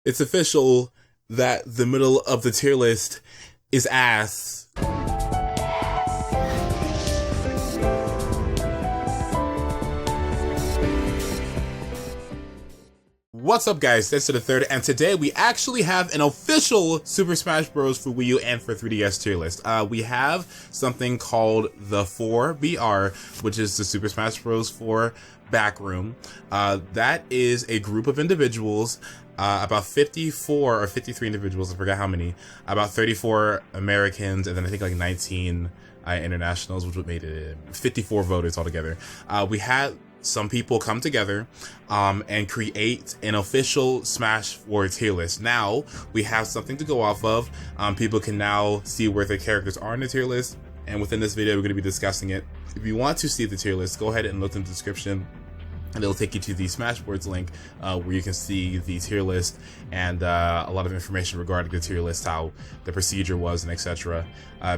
It's official that the middle of the tier list is ass. What's up, guys? This is the third, and today we actually have an official Super Smash Bros. For Wii U and for 3DS tier list. We have something called the 4BR, which is the Super Smash Bros. 4 Backroom. That is a group of individuals, about 54 or 53 individuals, I forgot how many, about 34 Americans, and then I think like 19 internationals, which would make it 54 voters altogether. We had some people come together and create an official Smash 4 tier list. Now we have something to go off of. People can now see where their characters are in the tier list, and within this video we're going to be discussing it. If you want to see the tier list, go ahead and look in the description, and it'll take you to the Smashboards link where you can see the tier list and a lot of information regarding the tier list, how the procedure was, and etc.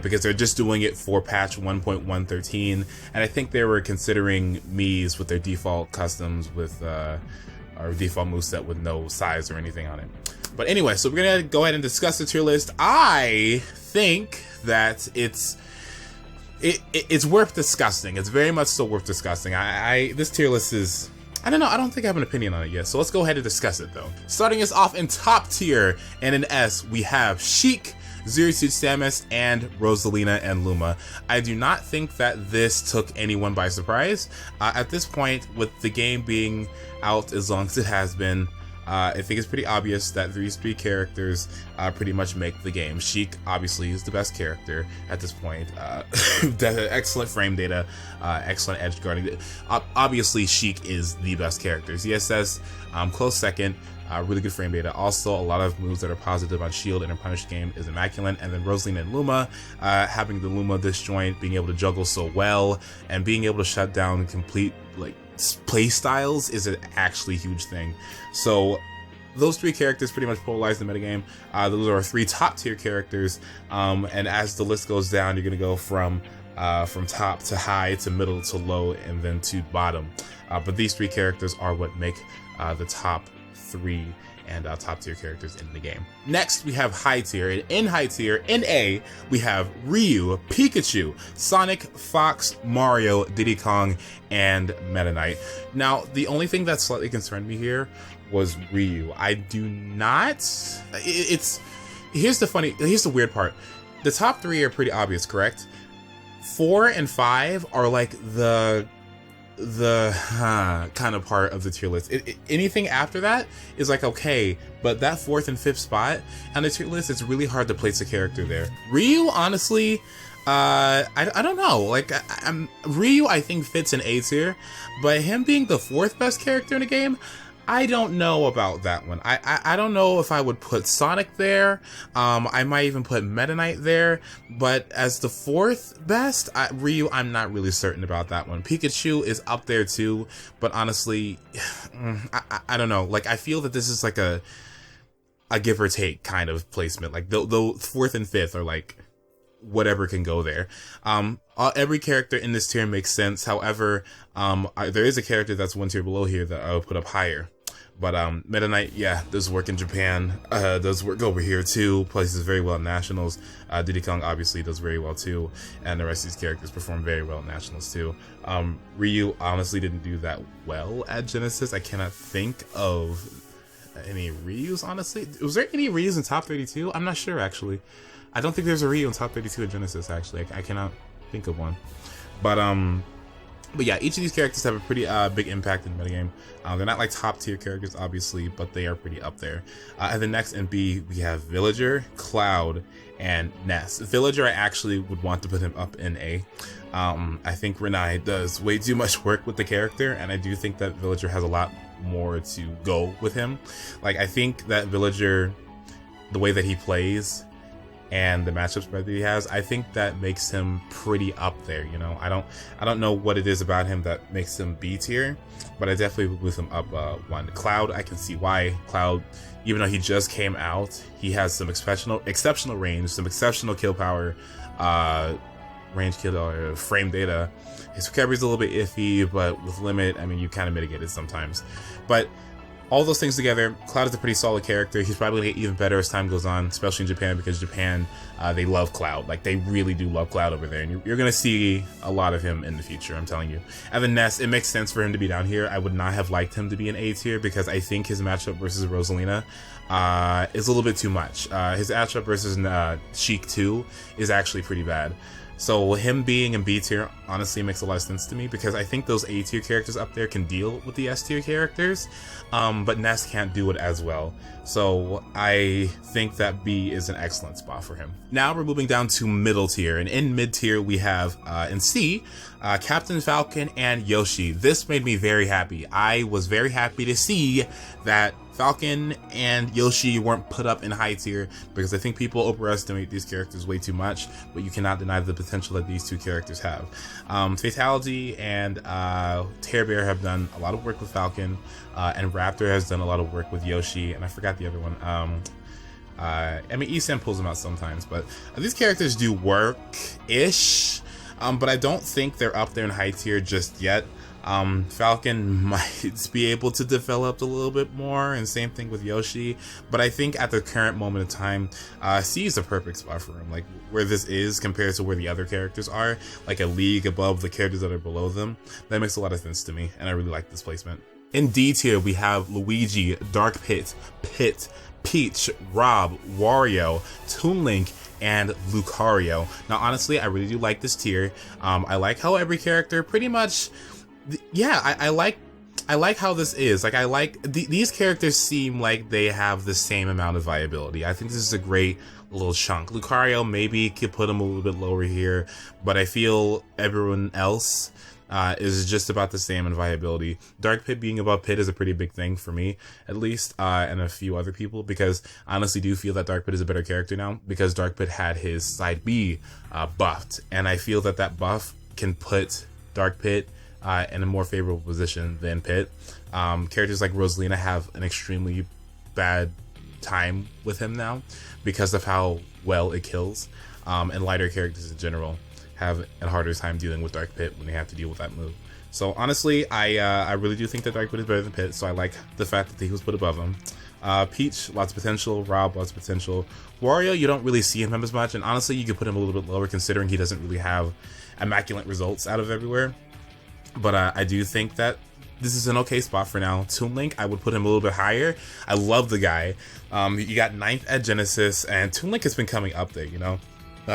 Because they're just doing it for patch 1.113, and I think they were considering Mii's with their default customs with our default moveset with no size or anything on it. But anyway, so we're gonna go ahead and discuss the tier list. I think that it's worth discussing. It's very much so worth discussing. This tier list is, I don't know, I don't think I have an opinion on it yet, so let's go ahead and discuss it though. Starting us off in top tier, and in S, we have Sheik, Zero Suit Samus, and Rosalina and Luma. I do not think that this took anyone by surprise. At this point, with the game being out as long as it has been, I think it's pretty obvious that these three characters pretty much make the game. Sheik obviously is the best character at this point. Excellent frame data, excellent edge guarding. Obviously, Sheik is the best character. ZSS, close second. Really good frame data. Also, a lot of moves that are positive on Shield in a Punish game is immaculate. And then Rosalina and Luma, having the Luma disjoint, being able to juggle so well, and being able to shut down complete play styles is an actually huge thing. So those three characters pretty much polarize the metagame. Those are our three top tier characters, and as the list goes down, you're gonna go from top to high to middle to low and then to bottom. But these three characters are what make the top three and top tier characters in the game. Next, we have high tier. And in high tier, in A, we have Ryu, Pikachu, Sonic, Fox, Mario, Diddy Kong, and Meta Knight. Now, the only thing that slightly concerned me here was Ryu. I do not. Here's the weird part. The top three are pretty obvious, correct? 4 and 5 are like the kind of part of the tier list. Anything after that is like okay, but that 4th and 5th spot on the tier list, it's really hard to place a character there. Ryu, honestly, I don't know. Like Ryu, I think fits in A tier, but him being the 4th best character in the game, I don't know about that one. I don't know if I would put Sonic there. I might even put Meta Knight there. But as the 4th best, Ryu, I'm not really certain about that one. Pikachu is up there too, but honestly, I don't know. Like I feel that this is like a give or take kind of placement. Like the 4th and 5th are like whatever can go there. Every character in this tier makes sense. However, there is a character that's one tier below here that I would put up higher. But Meta Knight, yeah, does work in Japan, does work over here too, places very well at Nationals. Diddy Kong obviously does very well too, and the rest of these characters perform very well at Nationals too. Ryu honestly didn't do that well at Genesis. I cannot think of any Ryus, honestly. Was there any Ryus in top 32? I'm not sure, actually. I don't think there's a Ryu in top 32 at Genesis, actually. I cannot think of one. But yeah, each of these characters have a pretty big impact in the metagame. They're not like top tier characters, obviously, but they are pretty up there. And then next in B, we have Villager, Cloud, and Ness. Villager, I actually would want to put him up in A. I think Renai does way too much work with the character, and I do think that Villager has a lot more to go with him. Like, I think that Villager, the way that he plays and the matchup spread that he has, I think that makes him pretty up there, you know? I don't know what it is about him that makes him B tier, but I definitely would move him up one. Cloud, I can see why. Cloud, even though he just came out, he has some exceptional range, some exceptional kill power, range kill or frame data. His recovery's a little bit iffy, but with limit, I mean, you kind of mitigate it sometimes. But all those things together, Cloud is a pretty solid character. He's probably going to get even better as time goes on, especially in Japan, because Japan, they love Cloud. Like, they really do love Cloud over there, and you're going to see a lot of him in the future, I'm telling you. And then Ness, it makes sense for him to be down here. I would not have liked him to be an A tier, because I think his matchup versus Rosalina is a little bit too much. His matchup versus Sheik 2 is actually pretty bad. So him being in B tier honestly makes a lot of sense to me, because I think those A tier characters up there can deal with the S tier characters, but Ness can't do it as well. So I think that B is an excellent spot for him. Now we're moving down to middle tier, and in mid tier we have in C, Captain Falcon and Yoshi. This made me very happy. I was very happy to see that Falcon and Yoshi weren't put up in high tier, because I think people overestimate these characters way too much, but you cannot deny the potential that these two characters have. Fatality and Tear Bear have done a lot of work with Falcon, and Raptor has done a lot of work with Yoshi, and I forgot the other one. I mean, Esan pulls them out sometimes, but these characters do work-ish, but I don't think they're up there in high tier just yet. Falcon might be able to develop a little bit more, and same thing with Yoshi, but I think at the current moment of time, C is a perfect spot for him. Like, where this is compared to where the other characters are, like a league above the characters that are below them, that makes a lot of sense to me, and I really like this placement. In D tier, we have Luigi, Dark Pit, Peach, Rob, Wario, Toon Link, and Lucario. Now, honestly, I really do like this tier. I like how every character pretty much... Yeah, I like how this is. Like, I like these characters seem like they have the same amount of viability. I think this is a great little chunk. Lucario maybe could put him a little bit lower here, but I feel everyone else is just about the same in viability. Dark Pit being above Pit is a pretty big thing for me, at least, and a few other people, because I honestly do feel that Dark Pit is a better character now, because Dark Pit had his side B buffed, and I feel that that buff can put Dark Pit in a more favorable position than Pit. Characters like Rosalina have an extremely bad time with him now because of how well it kills, and lighter characters in general have a harder time dealing with Dark Pit when they have to deal with that move. So honestly, I really do think that Dark Pit is better than Pit, so I like the fact that he was put above him. Peach, lots of potential. Rob, lots of potential. Wario, you don't really see him as much, and honestly, you could put him a little bit lower considering he doesn't really have immaculate results out of everywhere. But I do think that this is an okay spot for now. Toon Link, I would put him a little bit higher. I love the guy. You got 9th at Genesis, and Toon Link has been coming up there, you know?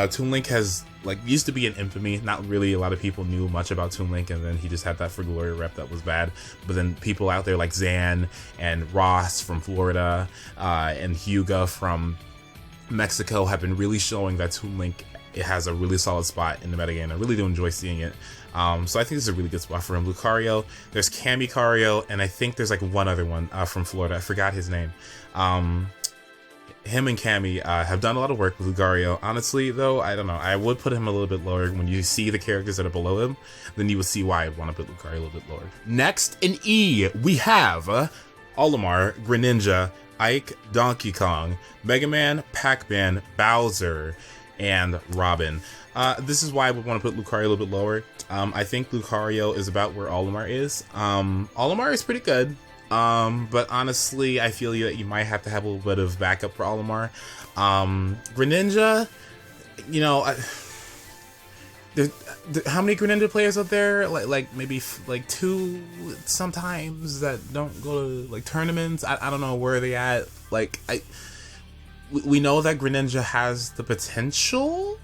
Toon Link has, like, used to be an infamy. Not really a lot of people knew much about Toon Link, and then he just had that For Glory rep that was bad. But then people out there like Zan and Ross from Florida, and Hyuga from Mexico have been really showing that Toon Link, it has a really solid spot in the metagame. I really do enjoy seeing it. So I think this is a really good spot for him. Lucario, there's Cario, and I think there's like one other one from Florida. I forgot his name. Him and Cammy have done a lot of work with Lucario. Honestly, though, I don't know. I would put him a little bit lower. When you see the characters that are below him, then you will see why I'd want to put Lucario a little bit lower. Next, in E, we have Olimar, Greninja, Ike, Donkey Kong, Mega Man, Pac-Man, Bowser, and Robin. This is why I would want to put Lucario a little bit lower. I think Lucario is about where Olimar is. Olimar is pretty good, but honestly, I feel that you might have to have a little bit of backup for Olimar. Greninja, you know, how many Greninja players out there? Like maybe like 2 sometimes that don't go to like tournaments. I don't know where they at. Like we know that Greninja has the potential,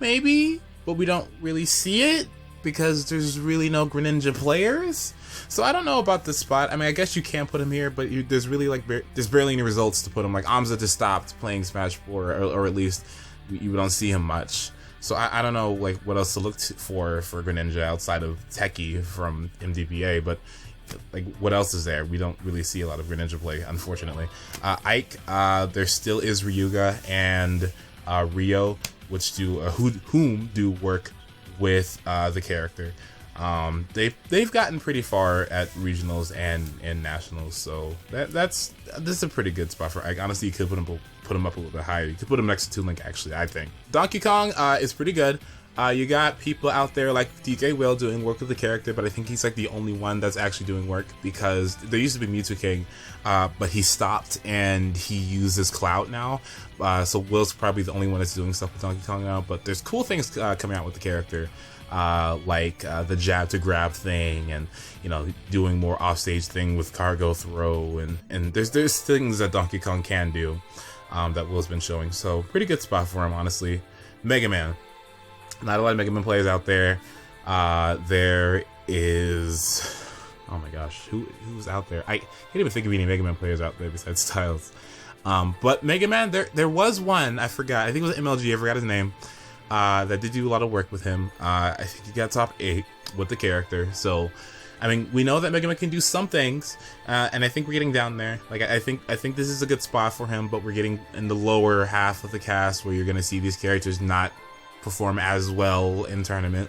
maybe, but we don't really see it because there's really no Greninja players. So I don't know about this spot. I mean, I guess you can put him here, but there's really like there's barely any results to put him. Like Amza just stopped playing Smash 4, or at least you don't see him much. So I don't know like what else to look for Greninja outside of Techie from MDBA, but like what else is there? We don't really see a lot of Greninja play, unfortunately. Ike, there still is Ryuga and Rio, which do whom do work with the character. They've gotten pretty far at regionals and nationals, so this is a pretty good spot for Ike. Honestly, you could put him up a little bit higher. You could put him next to Toon Link, actually, I think. Donkey Kong is pretty good. You got people out there like DJ Will doing work with the character, but I think he's like the only one that's actually doing work, because there used to be Mewtwo King, but he stopped and he uses Cloud now. So Will's probably the only one that's doing stuff with Donkey Kong now, but there's cool things coming out with the character. Like the jab to grab thing, and doing more offstage thing with cargo throw, and there's things that Donkey Kong can do that Will's been showing. So pretty good spot for him, honestly. Mega Man. Not a lot of Mega Man players out there. There is, oh my gosh, who's out there? I can't even think of any Mega Man players out there besides Styles. But Mega Man, there was one, I forgot. I think it was MLG. I forgot his name. That did do a lot of work with him. I think he got top 8 with the character. So, I mean, we know that Mega Man can do some things, and I think we're getting down there. Like, I think this is a good spot for him, but we're getting in the lower half of the cast where you're gonna see these characters not perform as well in tournament.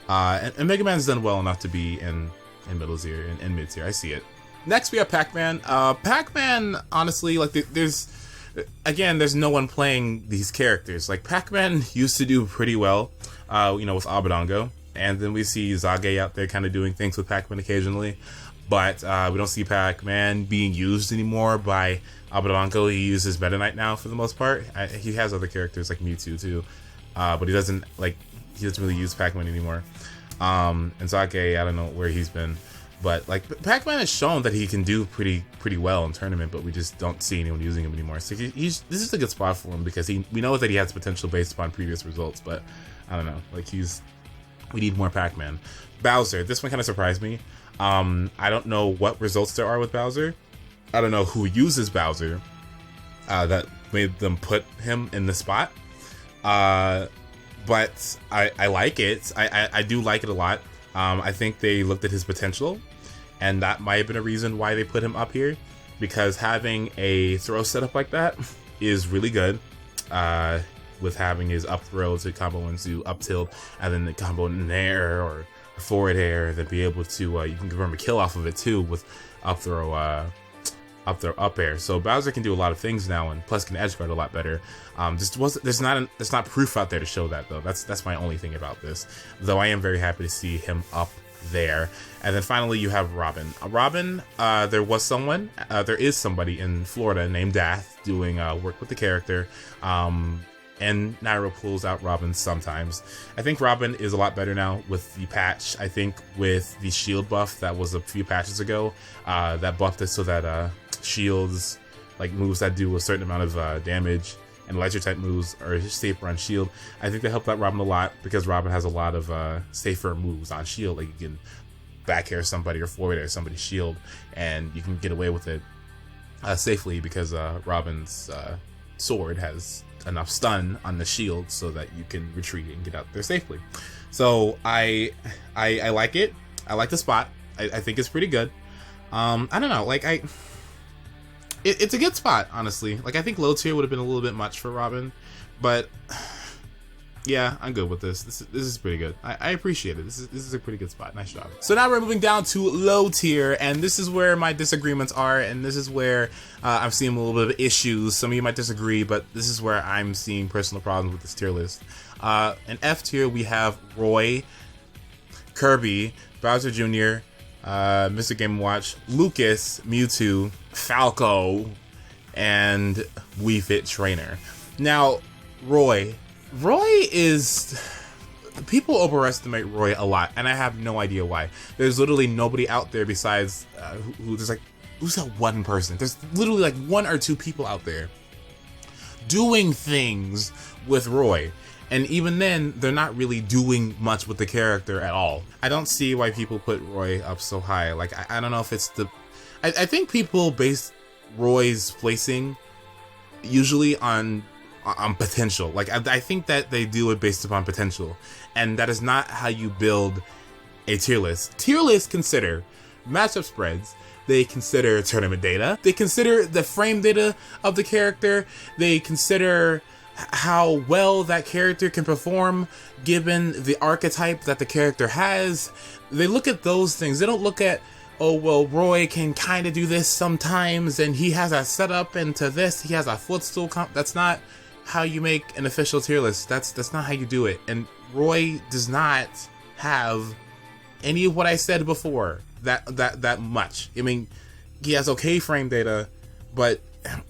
And Mega Man's done well enough to be in middle tier and mid tier. I see it. Next, we have Pac-Man. Pac-Man, honestly, like, there's no one playing these characters. Like, Pac-Man used to do pretty well, with Abadongo. And then we see Zage out there kind of doing things with Pac-Man occasionally. But we don't see Pac-Man being used anymore by Abadongo. He uses Meta Knight now for the most part. He has other characters like Mewtwo too. But he doesn't really use Pac-Man anymore. And Zage, I don't know where he's been. But like, Pac-Man has shown that he can do pretty well in tournament, but we just don't see anyone using him anymore. So this is a good spot for him, because we know that he has potential based upon previous results, but I don't know. Like, we need more Pac-Man. Bowser, this one kind of surprised me. I don't know what results there are with Bowser. I don't know who uses Bowser that made them put him in the spot. But I like it. I do like it a lot. I think they looked at his potential, and that might have been a reason why they put him up here, because having a throw setup like that is really good. With having his up throw to combo into up tilt, and then the combo in air or forward air, then be able to you can confirm a kill off of it too with up throw up air. So Bowser can do a lot of things now, and plus can edge guard a lot better. There's not proof out there to show that, though. That's my only thing about this. Though I am very happy to see him up there. And then finally you have Robin. Robin, there is somebody in Florida named Dath doing work with the character. And Nairo pulls out Robin sometimes. I think Robin is a lot better now with the patch. I think with the shield buff that was a few patches ago, that buffed it so that shields, like moves that do a certain amount of damage, and electric type moves are safer on shield. I think that helped out Robin a lot, because Robin has a lot of safer moves on shield. Like, you can back air somebody or forward air somebody's shield, and you can get away with it safely, because Robin's sword has enough stun on the shield so that you can retreat and get out there safely. So I like it. I like the spot. I think it's pretty good. I don't know, like, it's a good spot, honestly. Like, I think low tier would have been a little bit much for Robin, but yeah, I'm good with this. This is pretty good. I appreciate it. This is a pretty good spot. Nice job. So now we're moving down to low tier, and this is where my disagreements are, and this is where I'm seeing a little bit of issues. Some of you might disagree, but this is where I'm seeing personal problems with this tier list. In F tier, we have Roy, Kirby, Bowser Jr., Mr. Game & Watch, Lucas, Mewtwo, Falco, and Wii Fit Trainer. Now, Roy is... People overestimate Roy a lot, and I have no idea why. There's literally nobody out there besides who's that one person? There's literally like one or two people out there doing things with Roy. And even then, they're not really doing much with the character at all. I don't see why people put Roy up so high. Like, I don't know if it's the... I think people base Roy's placing usually on potential. Like, I think that they do it based upon potential. And that is not how you build a tier list. Tier lists consider matchup spreads. They consider tournament data. They consider the frame data of the character. They consider how well that character can perform given the archetype that the character has. They look at those things. They don't look at, oh, well, Roy can kind of do this sometimes, and he has a setup into this, he has a footstool comp. That's not how you make an official tier list. That's not how you do it. And Roy does not have any of what I said before that much. I mean, he has okay frame data, but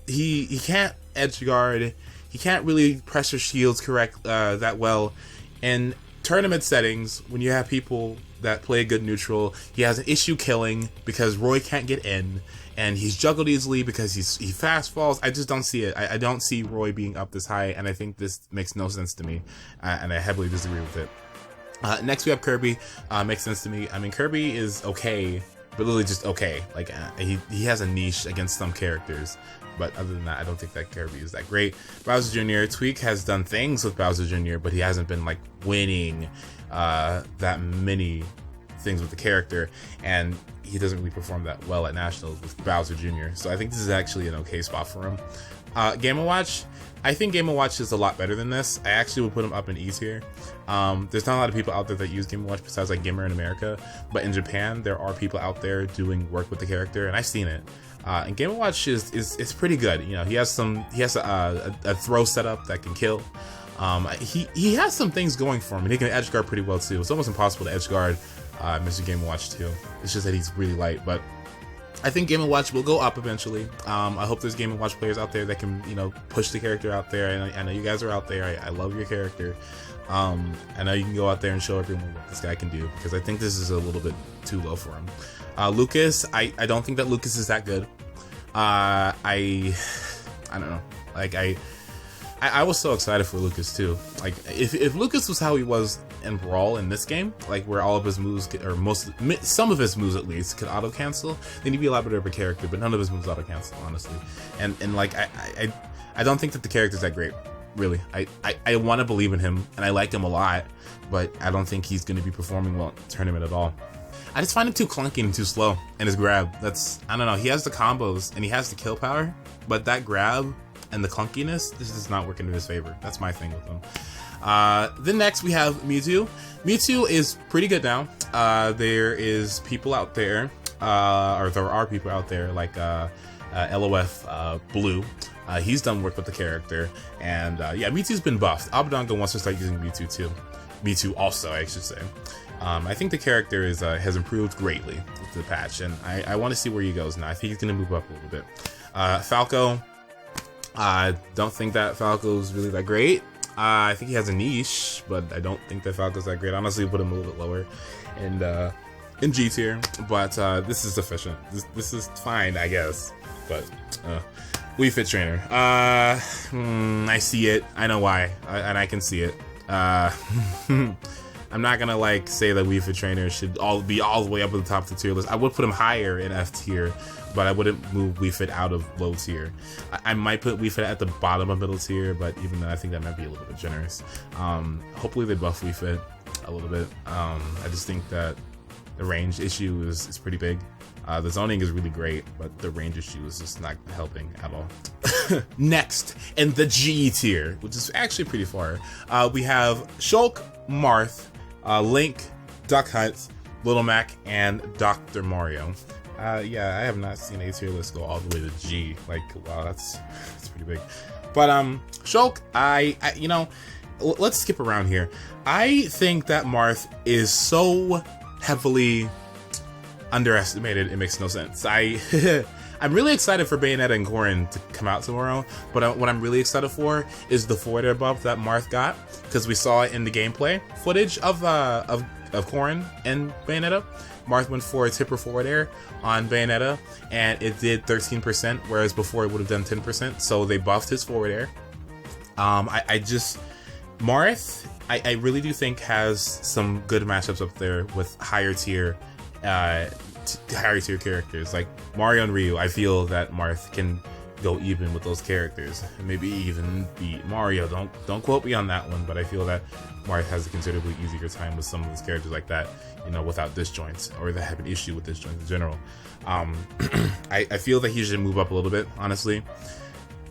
he can't edge guard. He can't really pressure shields correct that well. In tournament settings, when you have people that play a good neutral, he has an issue killing because Roy can't get in, and he's juggled easily because he fast falls. I just don't see it. I don't see Roy being up this high, and I think this makes no sense to me, and I heavily disagree with it. Next we have Kirby. Makes sense to me. I mean, Kirby is okay, but literally just okay. Like he has a niche against some characters, but other than that, I don't think that Kirby is that great. Bowser Jr. Tweak has done things with Bowser Jr., but he hasn't been like winning that many things with the character, and he doesn't really perform that well at Nationals with Bowser Jr. So I think this is actually an okay spot for him. Game & Watch. I think Game & Watch is a lot better than this. I actually would put him up in E tier. There's not a lot of people out there that use Game & Watch besides like Gamer in America, but in Japan there are people out there doing work with the character, and I've seen it. And Game & Watch is pretty good. You know, he has a throw setup that can kill. He has some things going for him, and he can edge guard pretty well too. It's almost impossible to edge guard Mr. Game & Watch too. It's just that he's really light, but I think Game & Watch will go up eventually. I hope there's Game & Watch players out there that can, you know, push the character out there. And I know you guys are out there. I love your character. I know you can go out there and show everyone what this guy can do, because I think this is a little bit too low for him. Lucas, I don't think that Lucas is that good. I don't know. Like I was so excited for Lucas too. Like if Lucas was how he was in Brawl in this game, like where all of his moves some of his moves at least could auto cancel, then he'd be a lot better of a character. But none of his moves auto cancel, honestly. And like I don't think that the character's that great. Really, I want to believe in him, and I like him a lot, but I don't think he's going to be performing well in the tournament at all. I just find him too clunky and too slow, and his grab. I don't know. He has the combos and he has the kill power, but that grab and the clunkiness, this does not work into his favor. That's my thing with him. Then next we have Mewtwo. Mewtwo is pretty good now. There is people out there, or there are people out there like LOF Blue. He's done work with the character, and yeah, Mewtwo's been buffed. Abadongo wants to start using Mewtwo too. Mewtwo also, I should say. I think the character has improved greatly with the patch, and I want to see where he goes now. I think he's going to move up a little bit. Falco, I don't think that Falco's really that great. I think he has a niche, but I don't think that Falco's that great. Honestly, put him a little bit lower in G tier, but this is sufficient. This is fine, I guess. But Wii Fit Trainer. I see it. I know why, and I can see it. I'm not gonna like say that Wii Fit Trainer should be all the way up at the top of the tier list. I would put him higher in F tier, but I wouldn't move Wii Fit out of low tier. I might put Wii Fit at the bottom of middle tier, but even then I think that might be a little bit generous. Hopefully they buff Wii Fit a little bit. I just think that the range issue is pretty big. The zoning is really great, but the range issue is just not helping at all. Next, in the G tier, which is actually pretty far, we have Shulk Marth, Link, Duck Hunt, Little Mac, and Dr. Mario. Yeah, I have not seen a tier list go all the way to G. Like, wow, that's pretty big. But Shulk, I you know, let's skip around here. I think that Marth is so heavily underestimated, it makes no sense. I'm really excited for Bayonetta and Corrin to come out tomorrow, but what I'm really excited for is the forward air buff that Marth got, because we saw it in the gameplay footage of Corrin and Bayonetta. Marth went for its hipper forward air on Bayonetta, and it did 13%, whereas before it would have done 10%, so they buffed his forward air. Marth, I really do think has some good matchups up there with higher tier characters like Mario and Ryu. I feel that Marth can go even with those characters, and maybe even beat Mario. Don't quote me on that one, but I feel that Marth has a considerably easier time with some of those characters like that, you know, without disjoints, or they have an issue with disjoints in general. I feel that he should move up a little bit, honestly.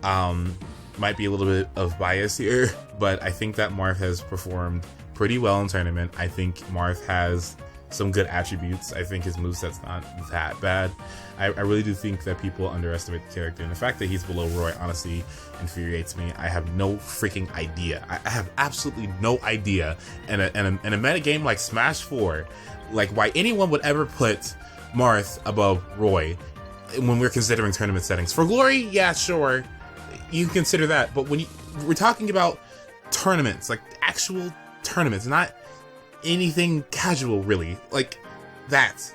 Might be a little bit of bias here, but I think that Marth has performed pretty well in tournament. I think Marth has some good attributes. I think his moveset's not that bad. I really do think that people underestimate the character, and the fact that he's below Roy honestly infuriates me. I have no freaking idea. I have absolutely no idea in a meta game like Smash 4, like why anyone would ever put Marth above Roy when we're considering tournament settings. For glory, yeah, sure, you can consider that, but when we're talking about tournaments, like actual tournaments, not anything casual, really, like that.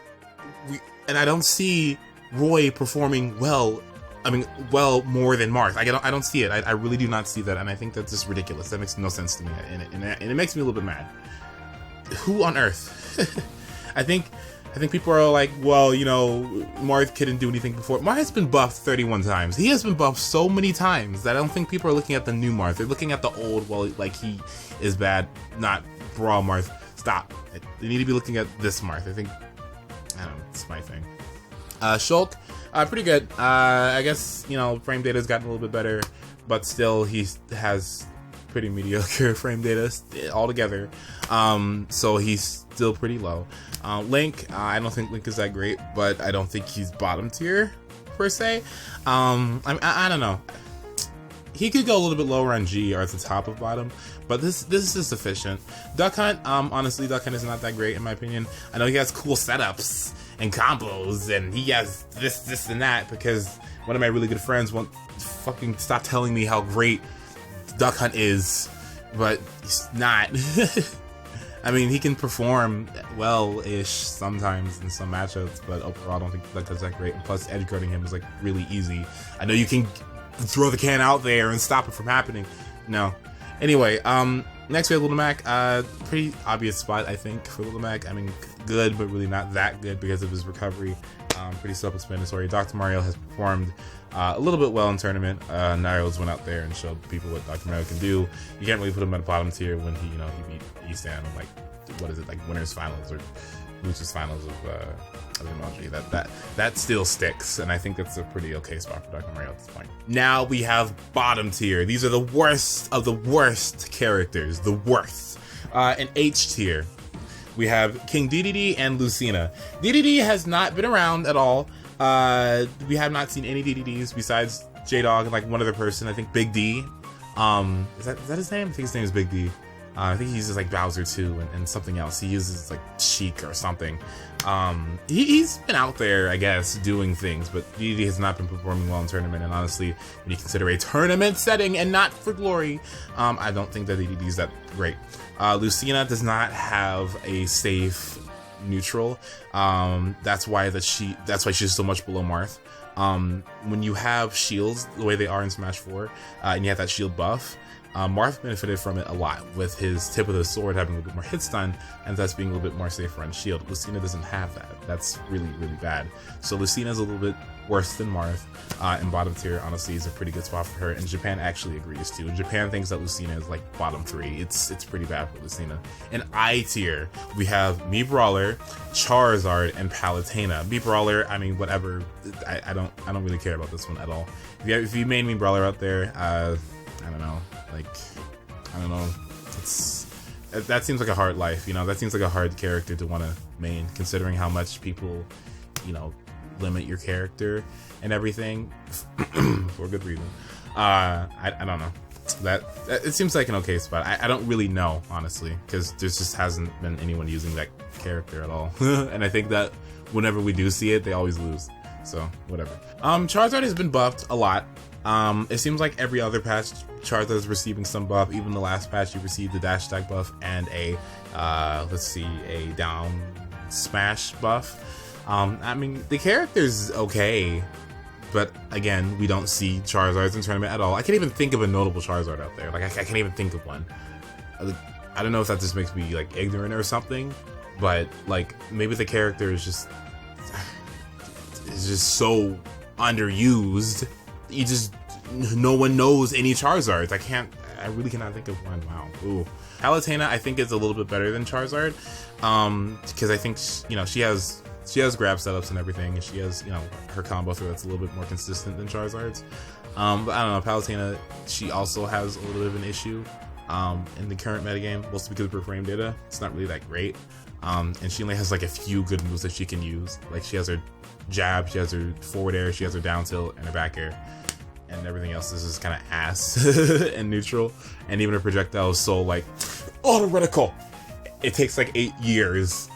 And I don't see Roy performing well. I mean, well more than Marth. I don't see it. I really do not see that, and I think that's just ridiculous. That makes no sense to me, and it makes me a little bit mad. Who on earth? I think people are like, well, you know, Marth couldn't do anything before. Marth has been buffed 31 times. He has been buffed so many times that I don't think people are looking at the new Marth. They're looking at the old, well, like he is bad, not Brawl Marth. Stop. They need to be looking at this Marth. I don't know, it's my thing. Shulk, pretty good. I guess, you know, frame data's gotten a little bit better, but still he has pretty mediocre frame data altogether. So he's still pretty low. Link, I don't think Link is that great, but I don't think he's bottom tier per se. I don't know. He could go a little bit lower on G or at the top of bottom, but this is sufficient. Duck Hunt, honestly, Duck Hunt is not that great in my opinion. I know he has cool setups and combos, and he has this, and that, because one of my really good friends won't fucking stop telling me how great Duck Hunt is, but he's not. I mean, he can perform well-ish sometimes in some matchups, but overall I don't think Duck Hunt's that great. And plus, edge guarding him is like really easy. I know you can throw the can out there and stop it from happening. No. Anyway, next we have Little Mac. Pretty obvious spot, I think, for Little Mac. I mean, good, but really not that good because of his recovery. Pretty self-explanatory. Dr. Mario has performed a little bit well in tournament. Niles went out there and showed people what Dr. Mario can do. You can't really put him at the bottom tier when he beat Eastan, like, what is it, like winners finals or losers finals of emoji. That still sticks, and I think that's a pretty okay spot for Dr. Mario at this point. Now we have bottom tier. These are the worst of the worst characters, the worst. In H tier, we have King DDD and Lucina. DDD has not been around at all. We have not seen any DDDs besides J-Dog and like one other person. I think Big D. Is that his name? I think his name is Big D. I think he uses like Bowser too, and something else. He uses like Sheik or something. He's been out there, I guess, doing things, but DDD has not been performing well in tournament. And honestly, when you consider a tournament setting and not for glory, I don't think that DDD is that great. Lucina does not have a safe neutral. That's why she's so much below Marth. When you have shields the way they are in Smash 4, and you have that shield buff, Marth benefited from it a lot with his tip of the sword having a little bit more hit stun and thus being a little bit more safer on shield. Lucina doesn't have that. That's really, really bad. So Lucina's a little bit worse than Marth. In bottom tier, honestly, is a pretty good spot for her, and Japan actually agrees too. And Japan thinks that Lucina is like bottom 3. It's pretty bad for Lucina. In I tier, we have Mii Brawler, Charizard, and Palutena. Mii Brawler, I mean, whatever. I don't really care about this one at all. If you made Mii Brawler out there, I don't know. Like, I don't know. That seems like a hard life, you know. That seems like a hard character to want to main, considering how much people, you know, limit your character and everything for good reason. I don't know. That it seems like an okay spot. I don't really know, honestly, because there just hasn't been anyone using that character at all. And I think that whenever we do see it, they always lose. So whatever. Charizard has been buffed a lot. It seems like every other patch, Charizard is receiving some buff. Even the last patch, he received the dash attack buff and a down smash buff. I mean, the character's okay, but again, we don't see Charizards in tournament at all. I can't even think of a notable Charizard out there. Like, I can't even think of one. I don't know if that just makes me like ignorant or something, but like maybe the character is just so underused. No one knows any Charizards. I really cannot think of one. Wow. Ooh. Palutena, I think, is a little bit better than Charizard, because I think she has grab setups and everything, and she has her combo throw that's a little bit more consistent than Charizard's. But I don't know. Palutena, she also has a little bit of an issue in the current metagame, mostly because of her frame data. It's not really that great. And she only has like a few good moves that she can use. Like she has her jab, she has her forward air, she has her down tilt, and her back air. And everything else is just kind of ass and neutral. And even her projectile is so like auto-reticle. It takes like 8 years.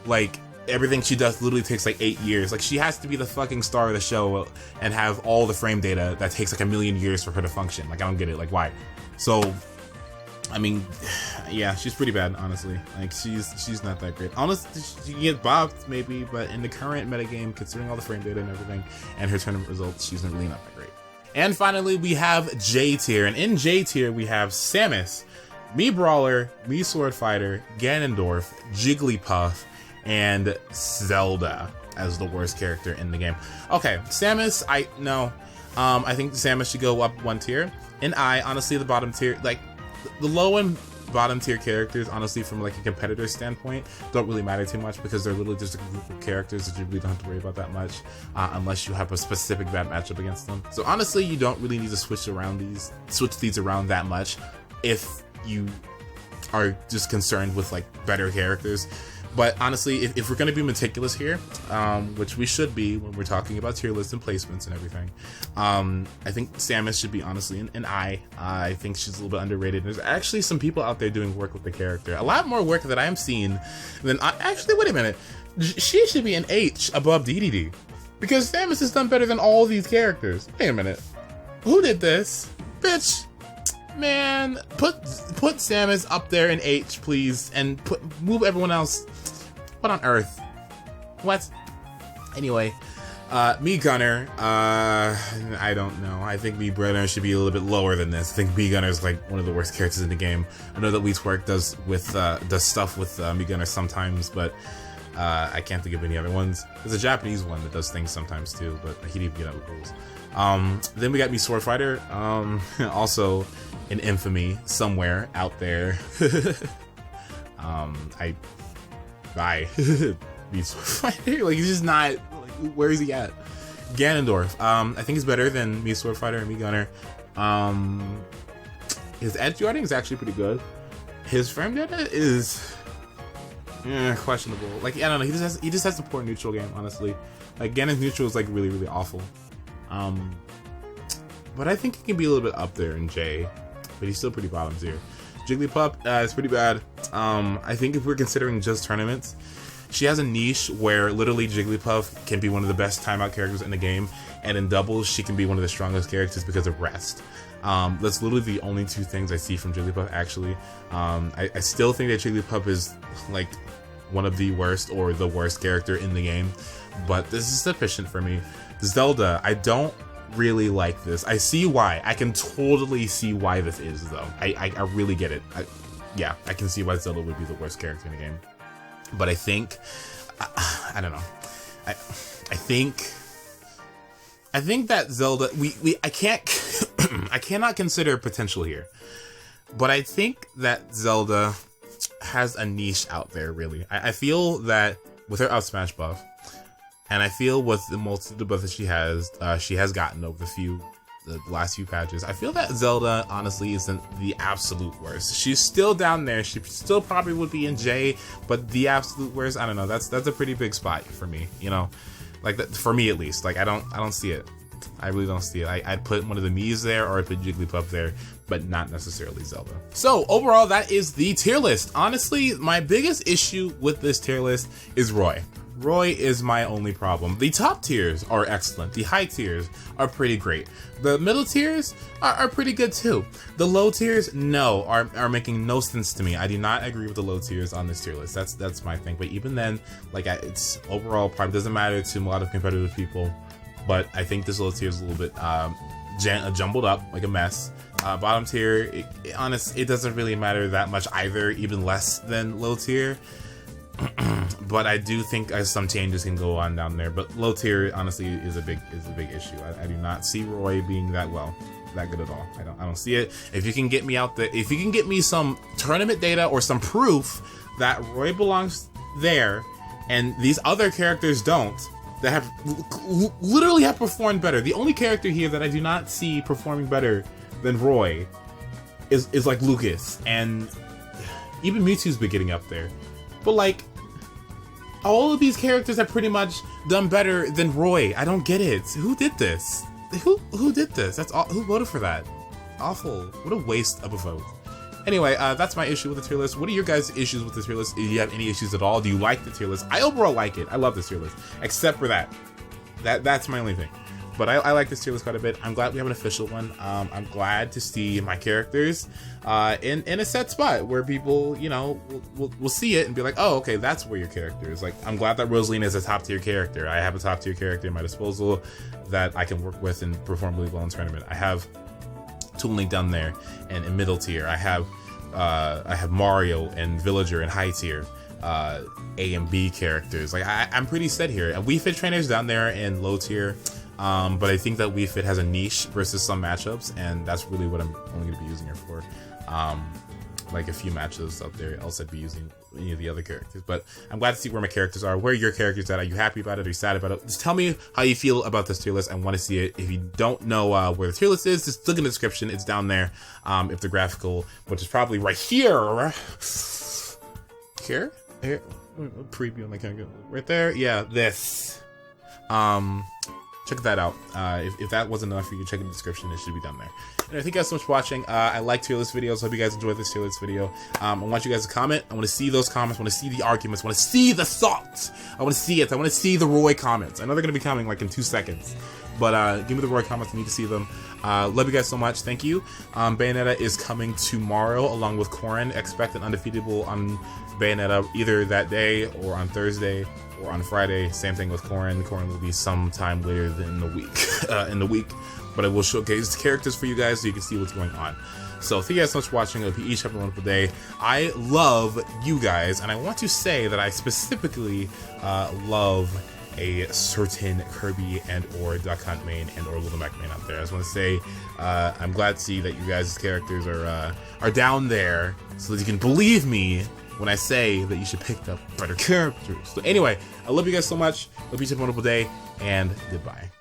Like everything she does literally takes like 8 years. Like she has to be the fucking star of the show and have all the frame data that takes like a million years for her to function. Like I don't get it. Like why? So I mean, yeah, she's pretty bad, honestly. Like she's not that great. Honestly, she can get bopped maybe, but in the current metagame, considering all the frame data and everything and her tournament results, she's really not that great. And finally, we have J tier, and in J tier we have Samus, Mii Brawler, Mii Sword Fighter, Ganondorf, Jigglypuff, and Zelda as the worst character in the game. Okay, Samus, I think Samus should go up 1 tier. And honestly, the bottom tier, like the low and bottom tier characters, honestly, from like a competitor standpoint, don't really matter too much because they're literally just a group of characters that you really don't have to worry about that much, unless you have a specific bad matchup against them. So honestly, you don't really need to switch these around that much if you are just concerned with like better characters. But honestly, if we're going to be meticulous here, which we should be when we're talking about tier lists and placements and everything, I think Samus should be honestly an I. I think she's a little bit underrated. There's actually some people out there doing work with the character. A lot more work that I am seeing than... Actually, wait a minute. She should be an H above DDD. Because Samus has done better than all these characters. Wait a minute. Who did this? Bitch. Man, put Samus up there in H, please, and move everyone else. What on earth? What? Anyway, Mii Gunner, I don't know. I think Mii Gunner should be a little bit lower than this. I think Mii Gunner is like one of the worst characters in the game. I know that Leetwork does stuff with Mii Gunner sometimes, but I can't think of any other ones. There's a Japanese one that does things sometimes too, but he didn't get out of rules. Then we got Mii Sword Fighter, also in infamy somewhere out there. Bye. Mii Sword Fighter, like he's just not. Like, where is he at? Ganondorf, I think he's better than Mii Sword Fighter and Mii Gunner. His edge guarding is actually pretty good. His frame data is questionable. Like I don't know. He just has a poor neutral game, honestly. Like Ganon's neutral is like really, really awful. But I think he can be a little bit up there in J, but he's still pretty bottom tier. Jigglypuff is pretty bad. I think if we're considering just tournaments, she has a niche where literally Jigglypuff can be one of the best timeout characters in the game, and in doubles she can be one of the strongest characters because of rest. That's literally the only two things I see from Jigglypuff, actually. I still think that Jigglypuff is like one of the worst or the worst character in the game, but this is sufficient for me. Zelda, I don't really like this. I see why. I can totally see why this is, though. I really get it. Yeah, I can see why Zelda would be the worst character in the game. But I think... I don't know. I think that Zelda... I can't... I cannot consider potential here. But I think that Zelda has a niche out there, really. I feel that with her up smash buff, and I feel with the multitude of buffs that she has gotten over the last few patches, I feel that Zelda honestly isn't the absolute worst. She's still down there. She still probably would be in J, but the absolute worst, I don't know. That's a pretty big spot for me, you know, like that for me at least. Like I don't see it. I really don't see it. I'd put one of the Mii's there, or I'd put Jigglypuff there, but not necessarily Zelda. So overall, that is the tier list. Honestly, my biggest issue with this tier list is Roy. Roy is my only problem. The top tiers are excellent. The high tiers are pretty great. The middle tiers are pretty good too. The low tiers, no, are making no sense to me. I do not agree with the low tiers on this tier list. That's my thing. But even then, like it's overall probably doesn't matter to a lot of competitive people. But I think this low tier is a little bit jumbled up, like a mess. Bottom tier, it doesn't really matter that much either, even less than low tier. But I do think some changes can go on down there. But low tier, honestly, is a big issue. I do not see Roy being that good at all. I don't see it. If you can get me out there, if you can get me some tournament data or some proof that Roy belongs there, and these other characters don't, that have literally have performed better. The only character here that I do not see performing better than Roy is like Lucas, and even Mewtwo's been getting up there. But like all of these characters have pretty much done better than Roy. I don't get it. Who did this? Who did this? That's all. Who voted for that? Awful. What a waste of a vote. Anyway, that's my issue with the tier list. What are your guys' issues with the tier list? Do you have any issues at all? Do you like the tier list? I overall like it. I love this tier list, except for that. That's my only thing. But I like this tier list quite a bit. I'm glad we have an official one. I'm glad to see my characters in a set spot where people, you know, will see it and be like, oh, okay, that's where your character is. Like, I'm glad that Rosalina is a top tier character. I have a top tier character at my disposal that I can work with and perform really well in tournament. I have Toon Link down there and in middle tier. I have Mario and Villager in high tier. A and B characters. Like I'm pretty set here. Wii Fit trainers down there in low tier. But I think that Wii Fit has a niche versus some matchups, and that's really what I'm only going to be using her for. Like a few matches out there, else I'd be using any of the other characters. But I'm glad to see where my characters are. Where are your characters at? Are you happy about it? Are you sad about it? Just tell me how you feel about this tier list. I want to see it. If you don't know where the tier list is, just look in the description. It's down there. If the graphical, which is probably right here. Here? Preview on my camera. Right there? Yeah, this. Check that out. If that wasn't enough for you, check in the description. It should be down there. And thank you guys so much for watching. I like tier list videos. Hope you guys enjoyed this tier list video. I want you guys to comment. I want to see those comments. I want to see the arguments. I want to see the thoughts. I want to see it. I want to see the Roy comments. I know they're going to be coming like in 2 seconds. But give me the Roy comments. I need to see them. Love you guys so much. Thank you. Bayonetta is coming tomorrow along with Corrin. Expect an undefeatable on Bayonetta either that day or on Thursday or on Friday. Same thing with Corrin. Corrin will be sometime later in the week. But I will showcase the characters for you guys so you can see what's going on. So thank you guys so much for watching. I hope you each have a wonderful day. I love you guys, and I want to say that I specifically love a certain Kirby and or Duck Hunt main and or Little Mac main out there. I just want to say I'm glad to see that you guys' characters are down there so that you can believe me when I say that you should pick up better characters. So anyway, I love you guys so much. Hope you have a wonderful day, and goodbye.